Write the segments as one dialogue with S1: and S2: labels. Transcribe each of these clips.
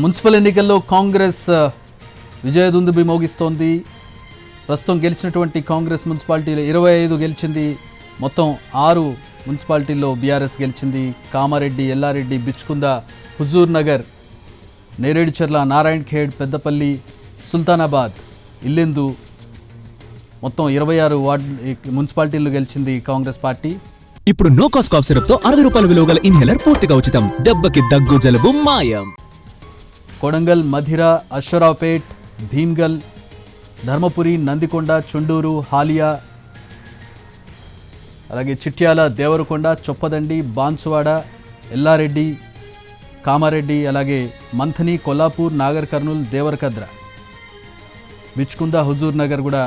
S1: Municipal ఎన్నికల్లో కాంగ్రెస్ విజయదుందుబి మోగిస్తోంది. ప్రస్తుతం గెలిచినటువంటి కాంగ్రెస్ మున్సిపాలిటీలో 25 గెలిచింది. మొత్తం 6 మున్సిపాలిటీల్లో బీఆర్ఎస్ గెలిచింది. కామారెడ్డి, ఎల్లారెడ్డి, బిచ్కుంద, హుజూర్ నగర్, నేరేడుచర్ల, నారాయణఖేడ్, పెద్దపల్లి, సుల్తానాబాద్, ఇల్లెందు మొత్తం 26 మున్సిపాలిటీల్లో గెలిచింది కాంగ్రెస్ పార్టీ.
S2: ఇప్పుడు నో కాస్ట్ కాఫ్ సిరప్ తో 60 రూపాయల విలువ గల ఇన్హేలర్ పూర్తిగా ఉచితం. దెబ్బకి దగ్గు జలుబు మాయం.
S1: కొడంగల్, మధిర, అశ్వరావుపేట్, భీమ్గల్, ధర్మపురి, నందికొండ, చుండూరు, హాలియా, అలాగే చిట్యాల, దేవరకొండ, చొప్పదండి, బాన్సువాడ, ఎల్లారెడ్డి, కామారెడ్డి, అలాగే మంథని, కొల్లాపూర్, నాగర్ కర్నూల్, దేవరకద్ర, బిచ్కుంద, హుజూర్ నగర్ కూడా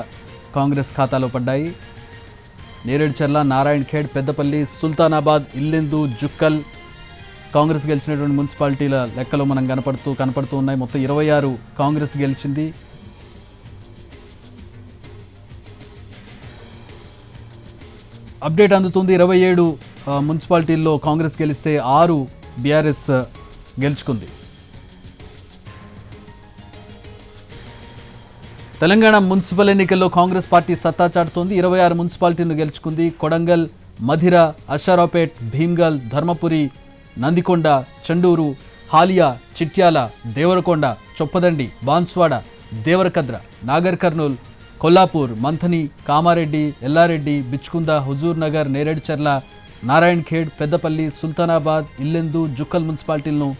S1: కాంగ్రెస్ ఖాతాలో పడ్డాయి. నేరేడుచర్ల, నారాయణఖేడ్, పెద్దపల్లి, సుల్తానాబాద్, ఇల్లెందు, జుక్కల్ కాంగ్రెస్ గెలిచినటువంటి మున్సిపాలిటీల లెక్కలో మనం కనపడుతూ ఉన్నాయి. మొత్తం 26 కాంగ్రెస్ గెలిచింది. అప్డేట్ అందుతుంది. 27 మున్సిపాలిటీల్లో కాంగ్రెస్ గెలిస్తే 6 బీఆర్ఎస్ గెలుచుకుంది. తెలంగాణ మున్సిపల్ ఎన్నికల్లో కాంగ్రెస్ పార్టీ సత్తా చాటుతోంది. 26 మున్సిపాలిటీలను గెలుచుకుంది. కొడంగల్, మధిర, అశ్వారావుపేట్, భీమ్గల్, ధర్మపురి, నందికొండ, చండూరు, హాలియా, చిట్యాల, దేవరకొండ, చొప్పదండి, బాన్స్వాడ, దేవరకద్ర, నాగర్ కర్నూల్, కొల్లాపూర్, మంథని, కామారెడ్డి, ఎల్లారెడ్డి, బిచ్కుంద, హుజూర్ నగర్, నేరేడుచర్ల, నారాయణఖేడ్, పెద్దపల్లి, సుల్తానాబాద్, ఇల్లెందు, జుక్కల్ మున్సిపాలిటీలను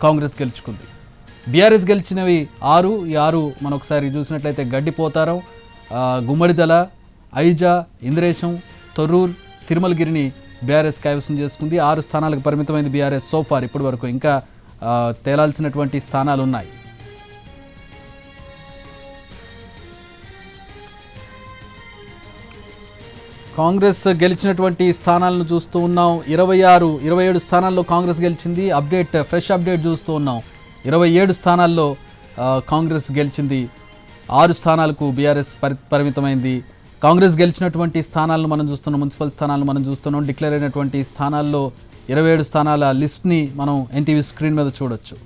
S1: కాంగ్రెస్ గెలుచుకుంది. బీఆర్ఎస్ గెలిచినవి 6. ఈ 6 మనం ఒకసారి చూసినట్లయితే గడ్డిపోతారం, గుమ్మడిదల, ఐజా, ఇంద్రేశం, తొర్రూర్, తిరుమలగిరిని బీఆర్ఎస్ కైవసం చేసుకుంది. 6 స్థానాలకు పరిమితమైంది బీఆర్ఎస్ సోఫార్ ఇప్పటి వరకు. ఇంకా తేలాల్సినటువంటి స్థానాలు ఉన్నాయి. కాంగ్రెస్ గెలిచినటువంటి స్థానాలను చూస్తూ ఉన్నాం. 27 స్థానాల్లో కాంగ్రెస్ గెలిచింది. ఫ్రెష్ అప్డేట్ చూస్తూ ఉన్నాం. 27 స్థానాల్లో కాంగ్రెస్ గెలిచింది. 6 స్థానాలకు బీఆర్ఎస్ పరిమితమైంది. కాంగ్రెస్ గెలిచినటువంటి స్థానాలను మనం చూస్తున్నాం, మున్సిపల్ స్థానాలను మనం చూస్తున్నాం. డిక్లేర్ అయినటువంటి స్థానాల్లో 27 స్థానాల లిస్ట్ని మనం ఎన్టీవీ స్క్రీన్ మీద చూడొచ్చు.